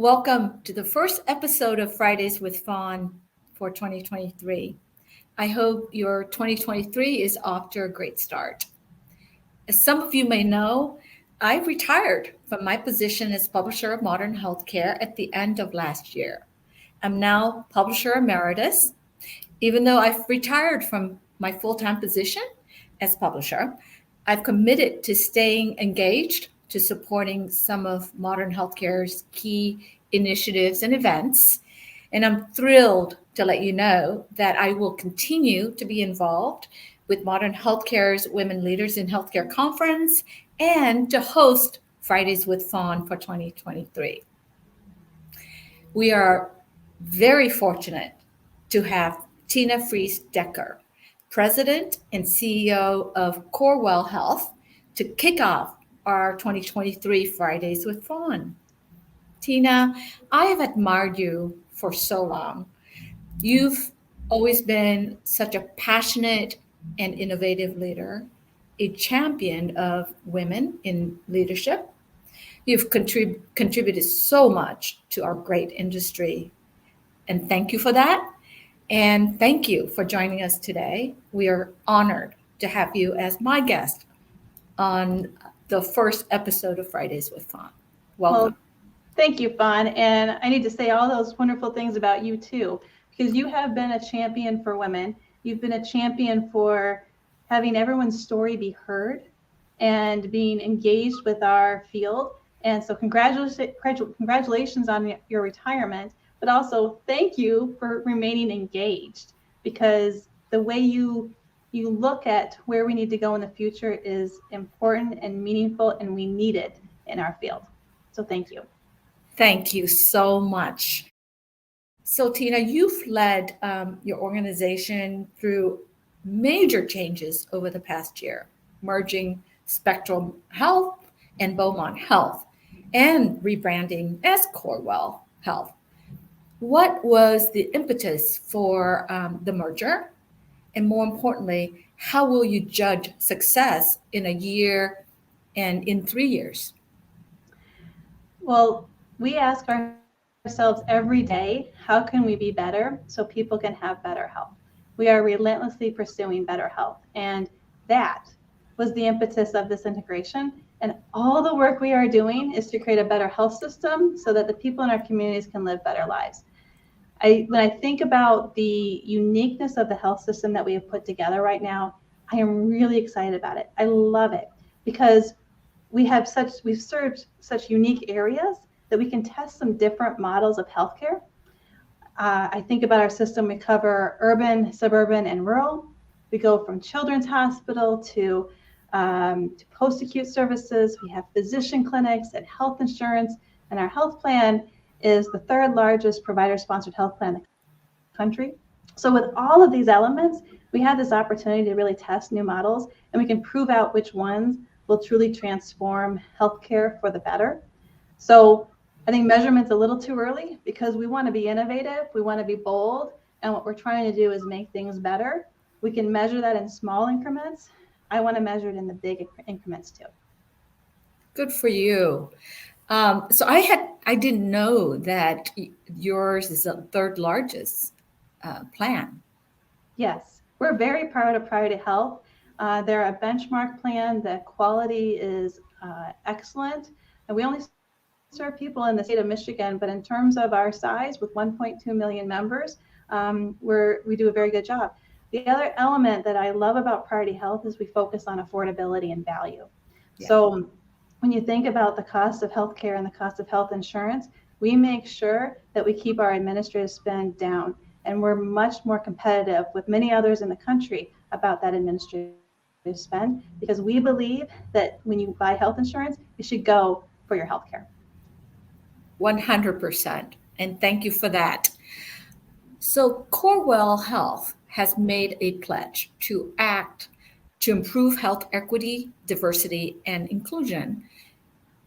Welcome to the first episode of Fridays with Fawn for 2023. I hope your 2023 is off to a great start. As some of you may know, I retired from my position as publisher of Modern Healthcare at the end of last year. I'm now publisher emeritus. Even though I've retired from my full-time position as publisher, I've committed to staying engaged to supporting some of Modern Healthcare's key initiatives and events. And I'm thrilled to let you know that I will continue to be involved with Modern Healthcare's Women Leaders in Healthcare Conference and to host Fridays with Fawn for 2023. We are very fortunate to have Tina Freese Decker, President and CEO of Corewell Health, to kick off our 2023 Fridays with Fawn. Tina, I have admired you for so long. You've always been such a passionate and innovative leader, a champion of women in leadership. You've contributed so much to our great industry, and thank you for that. And thank you for joining us today. We are honored to have you as my guest on the first episode of Fridays with Fawn. Welcome. Well, thank you, Fawn. And I need to say all those wonderful things about you too, because you have been a champion for women. You've been a champion for having everyone's story be heard and being engaged with our field. And so congratulations on your retirement, but also thank you for remaining engaged, because the way you look at where we need to go in the future is important and meaningful, and we need it in our field. So thank you. Thank you so much. So Tina, you've led your organization through major changes over the past year, merging Spectrum Health and Beaumont Health and rebranding as Corewell Health. What was the impetus for the merger? And more importantly, how will you judge success in a year and in 3 years? Well, we ask ourselves every day, how can we be better so people can have better health? We are relentlessly pursuing better health. And that was the impetus of this integration. And all the work we are doing is to create a better health system so that the people in our communities can live better lives. When I think about the uniqueness of the health system that we have put together right now, I am really excited about it. I love it because we've served such unique areas that we can test some different models of healthcare. I think about our system, we cover urban, suburban, and rural. We go from children's hospital to post-acute services. We have physician clinics and health insurance, and our health plan is the third largest provider-sponsored health plan in the country. So with all of these elements, we have this opportunity to really test new models, and we can prove out which ones will truly transform healthcare for the better. So I think measurement's a little too early because we want to be innovative, we want to be bold, and what we're trying to do is make things better. We can measure that in small increments. I want to measure it in the big increments too. Good for you. So I didn't know that yours is the third largest plan. Yes, we're very proud of Priority Health. They're a benchmark plan. The quality is excellent, and we only serve people in the state of Michigan. But in terms of our size, with 1.2 million members, we do a very good job. The other element that I love about Priority Health is we focus on affordability and value. Yeah. So when you think about the cost of healthcare and the cost of health insurance, we make sure that we keep our administrative spend down, and we're much more competitive with many others in the country about that administrative spend, because we believe that when you buy health insurance, you should go for your healthcare. 100%, and thank you for that. So Corewell Health has made a pledge to act to improve health equity, diversity, and inclusion.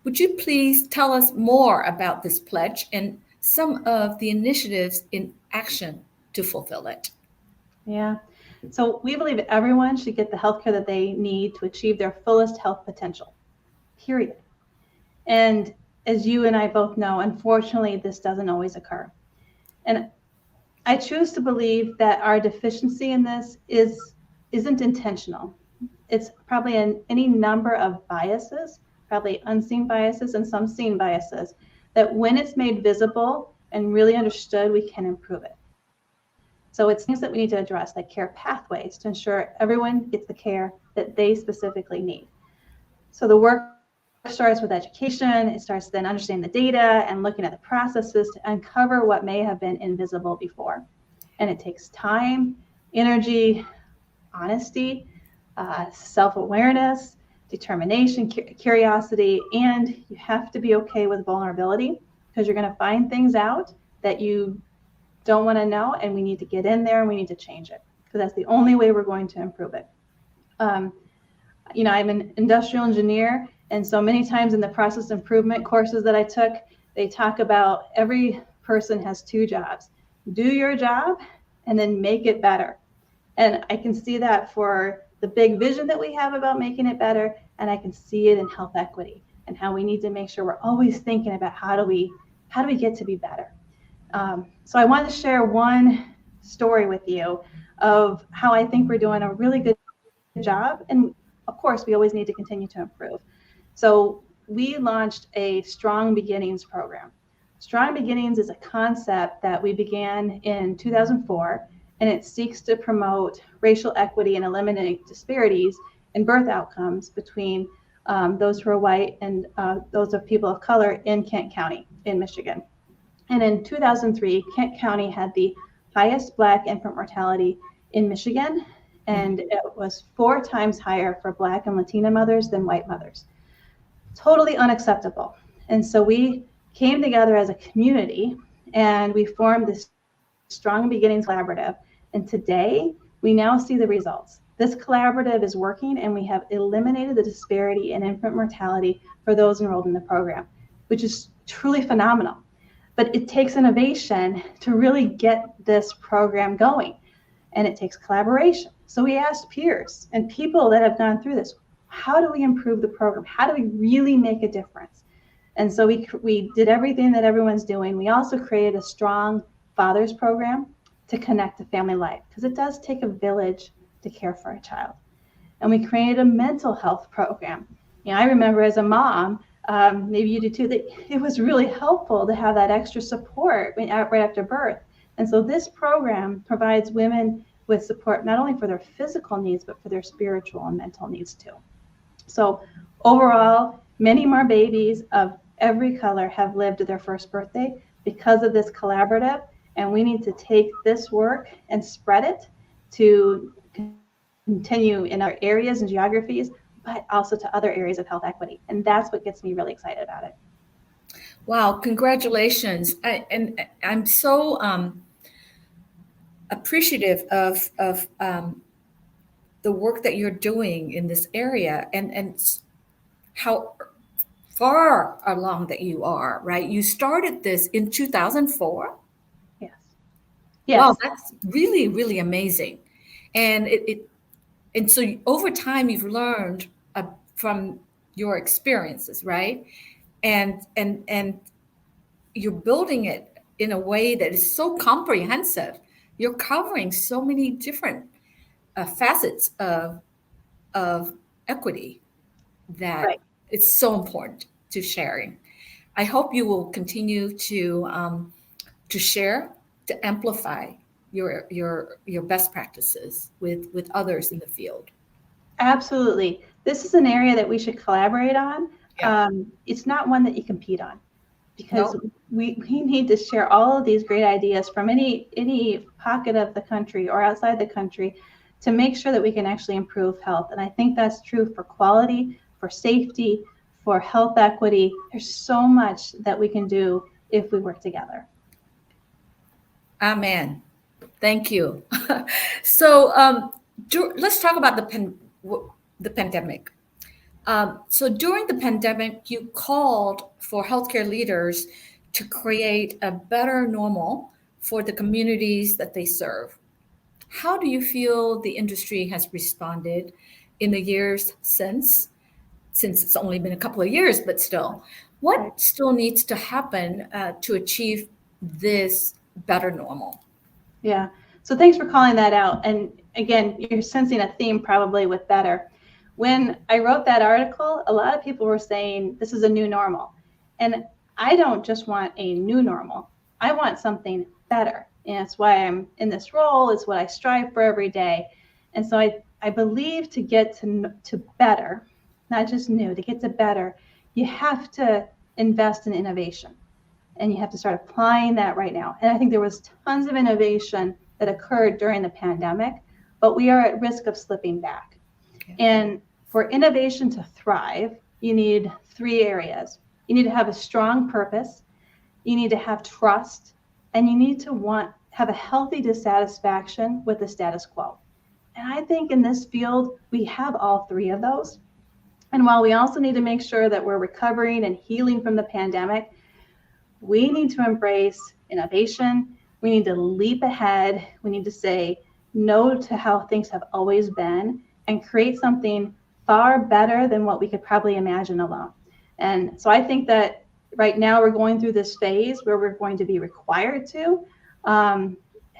Would you please tell us more about this pledge and some of the initiatives in action to fulfill it? Yeah. So we believe that everyone should get the healthcare that they need to achieve their fullest health potential, period. And as you and I both know, unfortunately, this doesn't always occur. And I choose to believe that our deficiency in this isn't intentional. It's probably any number of biases, probably unseen biases and some seen biases, that when it's made visible and really understood, we can improve it. So it's things that we need to address, like care pathways, to ensure everyone gets the care that they specifically need. So the work starts with education. It starts then understanding the data and looking at the processes to uncover what may have been invisible before. And it takes time, energy, honesty, self-awareness, determination, curiosity, and you have to be okay with vulnerability, because you're going to find things out that you don't want to know, and we need to get in there and we need to change it, because that's the only way we're going to improve it. I'm an industrial engineer, and so many times in the process improvement courses that I took, they talk about every person has two jobs. Do your job and then make it better. And I can see that for the big vision that we have about making it better, and I can see it in health equity and how we need to make sure we're always thinking about how do we get to be better. So I wanted to share one story with you of how I think we're doing a really good job, and of course we always need to continue to improve. So we launched a Strong Beginnings program. Strong Beginnings is a concept that we began in 2004, and it seeks to promote racial equity and eliminate disparities in birth outcomes between those who are white and those of people of color in Kent County in Michigan. And in 2003, Kent County had the highest Black infant mortality in Michigan, and it was 4 times higher for Black and Latina mothers than white mothers. Totally unacceptable. And so we came together as a community and we formed this Strong Beginnings Collaborative. And today we now see the results. This collaborative is working, and we have eliminated the disparity in infant mortality for those enrolled in the program, which is truly phenomenal. But it takes innovation to really get this program going, and it takes collaboration. So we asked peers and people that have gone through this, how do we improve the program? How do we really make a difference? And so we did everything that everyone's doing. We also created a Strong Fathers program to connect to family life, because it does take a village to care for a child. And we created a mental health program. I remember as a mom, maybe you do too, that it was really helpful to have that extra support right after birth. And so this program provides women with support not only for their physical needs, but for their spiritual and mental needs too. So overall, many more babies of every color have lived to their first birthday because of this collaborative, and we need to take this work and spread it to continue in our areas and geographies, but also to other areas of health equity. And that's what gets me really excited about it. Wow, congratulations. I'm so appreciative of the work that you're doing in this area, and how far along that you are, right? You started this in 2004. Yes. Wow, that's really, really amazing. And and so over time you've learned from your experiences, right? And you're building it in a way that is so comprehensive. You're covering so many different facets of equity that Right. it's so important to sharing. I hope you will continue to share, to amplify your best practices with others in the field. Absolutely. This is an area that we should collaborate on. Yeah. It's not one that you compete on, because Nope. we need to share all of these great ideas from any pocket of the country or outside the country to make sure that we can actually improve health. And I think that's true for quality, for safety, for health equity. There's so much that we can do if we work together. Amen. Thank you. So let's talk about the pandemic. So during the pandemic, you called for healthcare leaders to create a better normal for the communities that they serve. How do you feel the industry has responded in the years since it's only been a couple of years, but still, What still needs to happen to achieve this better normal? Yeah. So thanks for calling that out. And again, you're sensing a theme probably with better. When I wrote that article, a lot of people were saying this is a new normal. And I don't just want a new normal. I want something better. And it's why I'm in this role. It's what I strive for every day. And so I believe to get to better, not just new, to get to better, you have to invest in innovation. And you have to start applying that right now. And I think there was tons of innovation that occurred during the pandemic, but we are at risk of slipping back. Okay. And for innovation to thrive, you need 3 areas. You need to have a strong purpose, you need to have trust, and you need to have a healthy dissatisfaction with the status quo. And I think in this field, we have all 3 of those. And while we also need to make sure that we're recovering and healing from the pandemic, we need to embrace innovation. We need to leap ahead. We need to say no to how things have always been and create something far better than what we could probably imagine alone. And so I think that right now we're going through this phase where we're going to be required to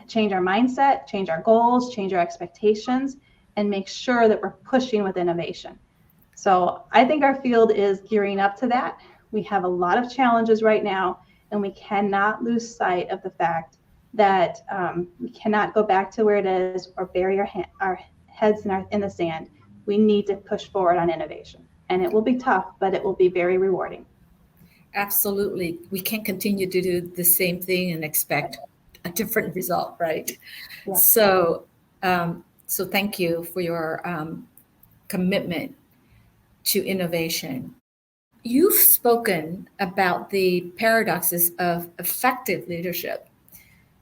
change our mindset, change our goals, change our expectations, and make sure that we're pushing with innovation. So I think our field is gearing up to that. We have a lot of challenges right now, and we cannot lose sight of the fact that we cannot go back to where it is or bury our heads in the sand. We need to push forward on innovation, and it will be tough, but it will be very rewarding. Absolutely. We can't continue to do the same thing and expect a different result, right? Yeah. So thank you for your commitment to innovation. You've spoken about the paradoxes of effective leadership.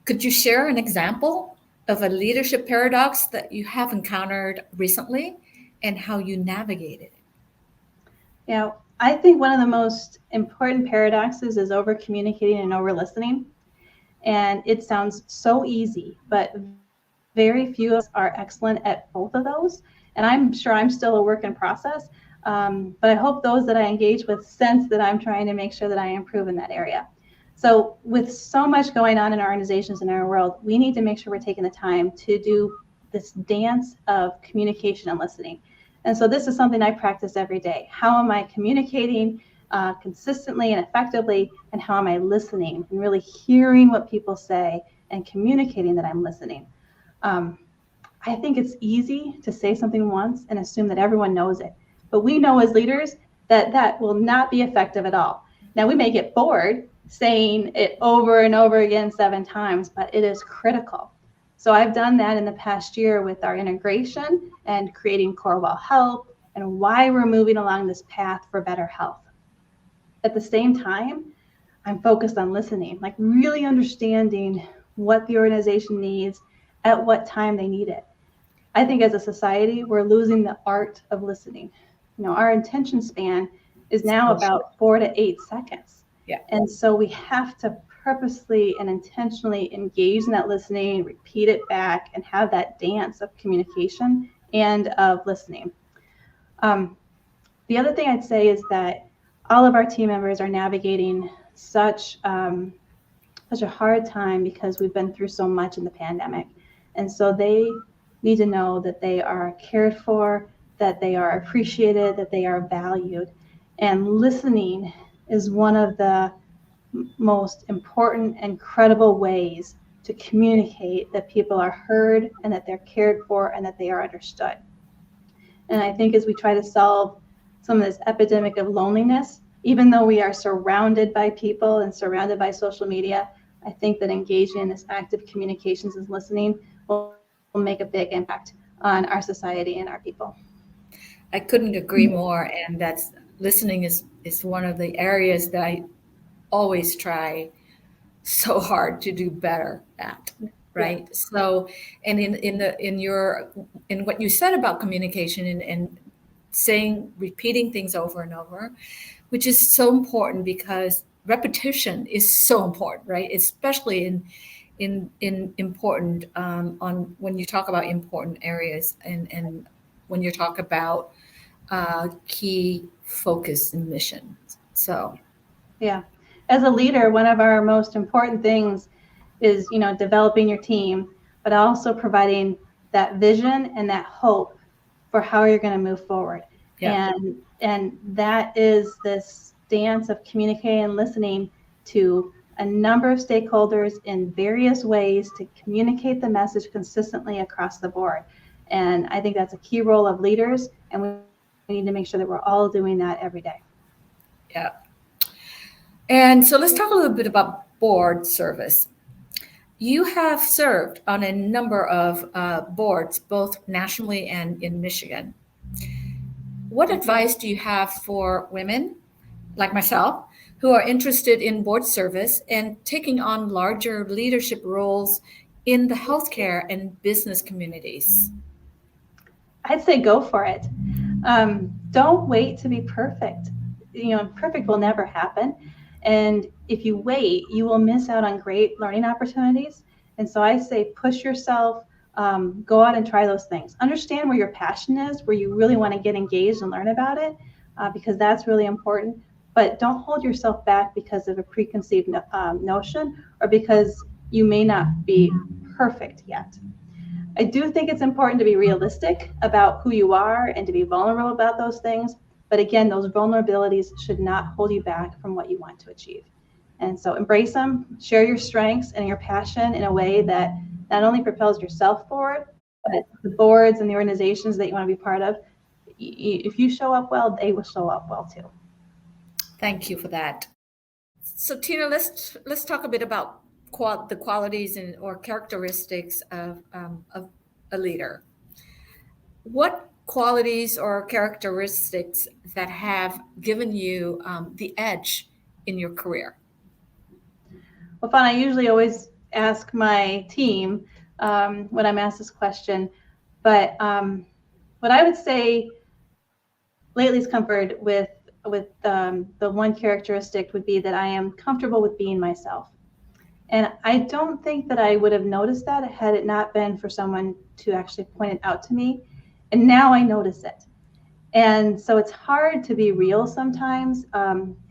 Could you share an example of a leadership paradox that you have encountered recently and how you navigated it? Yeah, I think one of the most important paradoxes is over communicating and over listening. And it sounds so easy, but very few of us are excellent at both of those. And I'm sure I'm still a work in process. But I hope those that I engage with sense that I'm trying to make sure that I improve in that area. So with so much going on in our organizations and our world, we need to make sure we're taking the time to do this dance of communication and listening. And so this is something I practice every day. How am I communicating consistently and effectively, and how am I listening and really hearing what people say and communicating that I'm listening? I think it's easy to say something once and assume that everyone knows it. But we know as leaders that that will not be effective at all. Now, we may get bored saying it over and over again 7 times, but it is critical. So I've done that in the past year with our integration and creating Corewell Health and why we're moving along this path for better health. At the same time, I'm focused on listening, like really understanding what the organization needs at what time they need it. I think as a society, we're losing the art of listening. You know, our attention span is now about 4 to 8 seconds. Yeah. And so we have to purposely and intentionally engage in that listening, repeat it back, and have that dance of communication and of listening. The other thing I'd say is that all of our team members are navigating such a hard time because we've been through so much in the pandemic. And so they need to know that they are cared for, that they are appreciated, that they are valued. And listening is one of the most important and credible ways to communicate that people are heard and that they're cared for and that they are understood. And I think as we try to solve some of this epidemic of loneliness, even though we are surrounded by people and surrounded by social media, I think that engaging in this active communications and listening will make a big impact on our society and our people. I couldn't agree more. And that's listening is one of the areas that I always try so hard to do better at. Right. Yeah. So, and in what you said about communication and saying, repeating things over and over, which is so important because repetition is so important, right? Especially in important on when you talk about important areas and when you talk about key focus and mission. So Yeah. As a leader, one of our most important things is, developing your team, but also providing that vision and that hope for how you're going to move forward. Yeah. And that is this dance of communicating and listening to a number of stakeholders in various ways to communicate the message consistently across the board. And I think that's a key role of leaders, and we need to make sure that we're all doing that every day. Yeah. And so let's talk a little bit about board service. You have served on a number of boards, both nationally and in Michigan. What advice do you have for women like myself who are interested in board service and taking on larger leadership roles in the healthcare and business communities? I'd say go for it. Don't wait to be perfect. Perfect will never happen. And if you wait, you will miss out on great learning opportunities. And so I say push yourself, go out and try those things. Understand where your passion is, where you really want to get engaged and learn about it, because that's really important. But don't hold yourself back because of a preconceived notion or because you may not be perfect yet. I do think it's important to be realistic about who you are and to be vulnerable about those things. But again, those vulnerabilities should not hold you back from what you want to achieve. And so embrace them, share your strengths and your passion in a way that not only propels yourself forward, but the boards and the organizations that you want to be part of, if you show up well, they will show up well too. Thank you for that. So Tina, let's talk a bit about the qualities or characteristics of a leader. What qualities or characteristics that have given you the edge in your career? Well, Fawn, I usually always ask my team when I'm asked this question, but what I would say lately is comfort with the one characteristic would be that I am comfortable with being myself. And I don't think that I would have noticed that had it not been for someone to actually point it out to me. And now I notice it. And so it's hard to be real sometimes.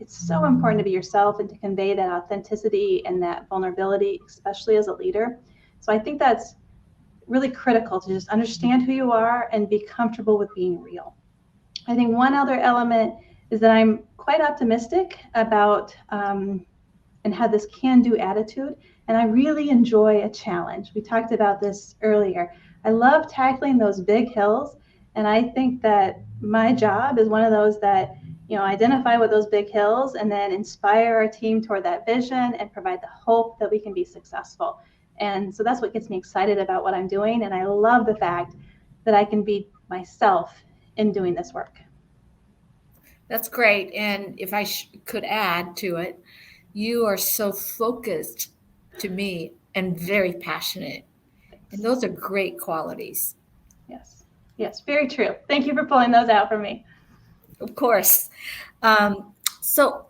It's so important to be yourself and to convey that authenticity and that vulnerability, especially as a leader. So I think that's really critical to just understand who you are and be comfortable with being real. I think one other element is that I'm quite optimistic about and have this can-do attitude. And I really enjoy a challenge. We talked about this earlier. I love tackling those big hills. And I think that my job is one of those that, identify with those big hills and then inspire our team toward that vision and provide the hope that we can be successful. And so that's what gets me excited about what I'm doing. And I love the fact that I can be myself in doing this work. That's great. And if I could add to it, you are so focused to me and very passionate. And those are great qualities. Yes, very true. Thank you for pulling those out for me. Of course. So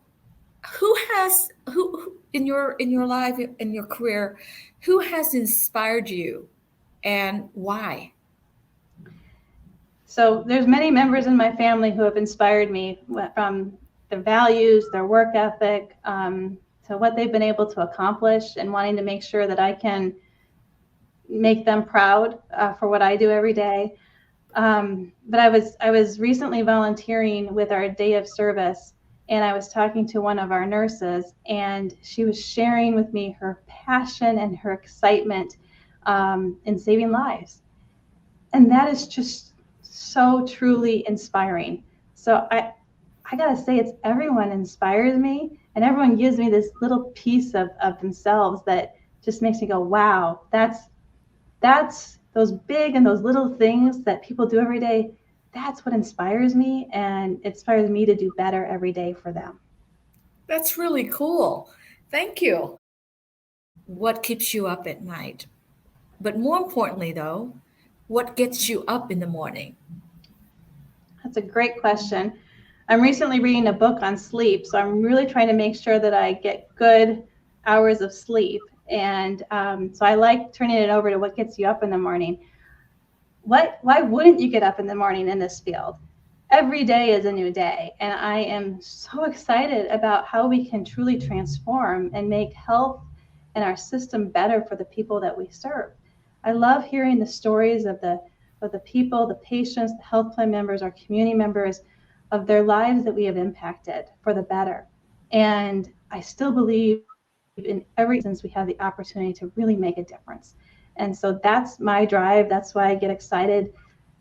who in your life, in your career, who has inspired you and why? So there's many members in my family who have inspired me from their values, their work ethic, to what they've been able to accomplish and wanting to make sure that I can make them proud for what I do every day. But I was recently volunteering with our day of service, and I was talking to one of our nurses, and she was sharing with me her passion and her excitement in saving lives. And that is just so truly inspiring. So I gotta say, it's everyone inspires me, and everyone gives me this little piece of themselves that just makes me go, wow, that's those big and those little things that people do every day. That's what inspires me, and it inspires me to do better every day for them. That's really cool. Thank you. What keeps you up at night? But more importantly, though, what gets you up in the morning? That's a great question. I'm recently reading a book on sleep, so I'm really trying to make sure that I get good hours of sleep. And so I like turning it over to what gets you up in the morning. Why wouldn't you get up in the morning in this field? every day is a new day. And I am so excited about how we can truly transform and make health and our system better for the people that we serve. I love hearing the stories of the people, the patients, the health plan members, our community members, of their lives that we have impacted for the better. And I still believe in every instance we have the opportunity to really make a difference. And so that's my drive. That's why I get excited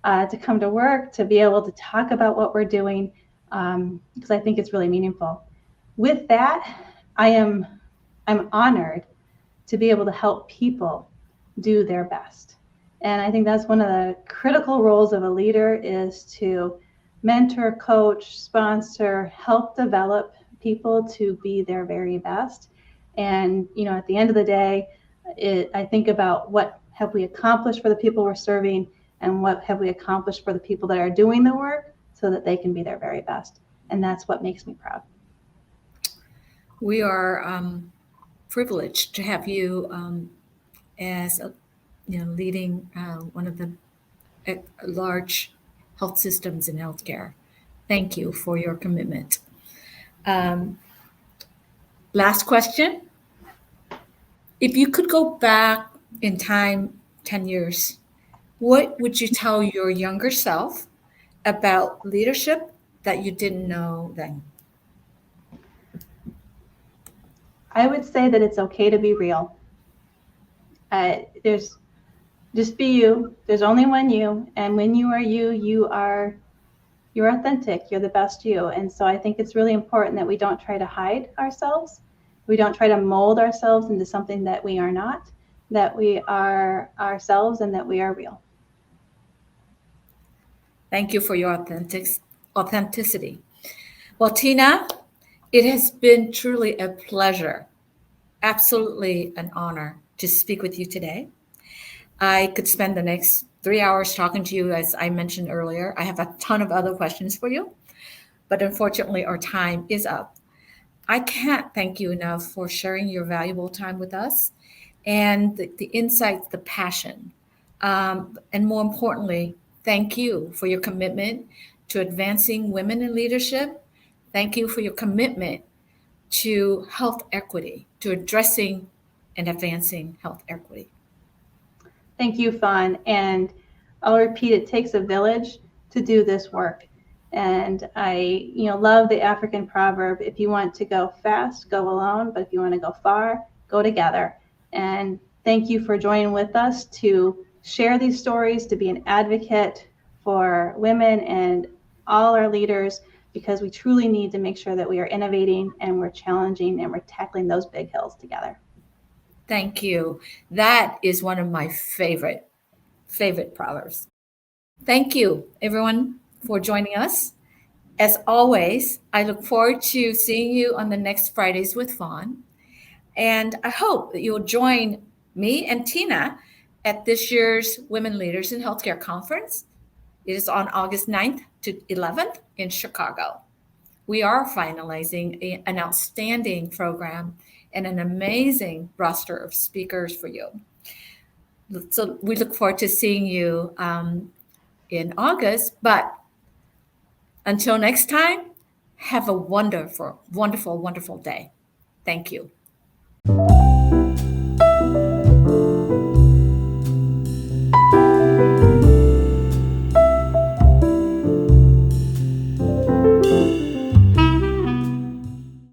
to come to work, to be able to talk about what we're doing, because I think it's really meaningful. With that, I'm honored to be able to help people do their best. And I think that's one of the critical roles of a leader, is to mentor, coach, sponsor, help develop people to be their very best. And, at the end of the day, I think about what have we accomplished for the people we're serving, and what have we accomplished for the people that are doing the work, so that they can be their very best. And that's what makes me proud. We are privileged to have you as leading one of the large health systems in healthcare. Thank you for your commitment. Last question. If you could go back in time 10 years, what would you tell your younger self about leadership that you didn't know then? I would say that it's okay to be real. There's just be you. There's only one you, and when you are you, you're authentic. You're the best you. And so I think it's really important that we don't try to hide ourselves. We don't try to mold ourselves into something that we are not. That we are ourselves, and that we are real. Thank you for your authenticity. Well, Tina, it has been truly a pleasure, absolutely an honor to speak with you today. I could spend the next 3 hours talking to you, as I mentioned earlier. I have a ton of other questions for you, but unfortunately, our time is up. I can't thank you enough for sharing your valuable time with us, and the insights, the passion, and more importantly, thank you for your commitment to advancing women in leadership. Thank you for your commitment to health equity, to addressing and advancing health equity. Thank you, Fawn. And I'll repeat, it takes a village to do this work. And I, love the African proverb: if you want to go fast, go alone, but if you want to go far, go together. And thank you for joining with us to share these stories, to be an advocate for women and all our leaders, because we truly need to make sure that we are innovating, and we're challenging, and we're tackling those big hills together. Thank you. That is one of my favorite proverbs. Thank you, everyone, for joining us. As always, I look forward to seeing you on the next Fridays with Fawn. And I hope that you'll join me and Tina at this year's Women Leaders in Healthcare Conference. It is on August 9th to 11th in Chicago. We are finalizing an outstanding program and an amazing roster of speakers for you. So we look forward to seeing you in August. But until next time, have a wonderful, wonderful, wonderful day. Thank you.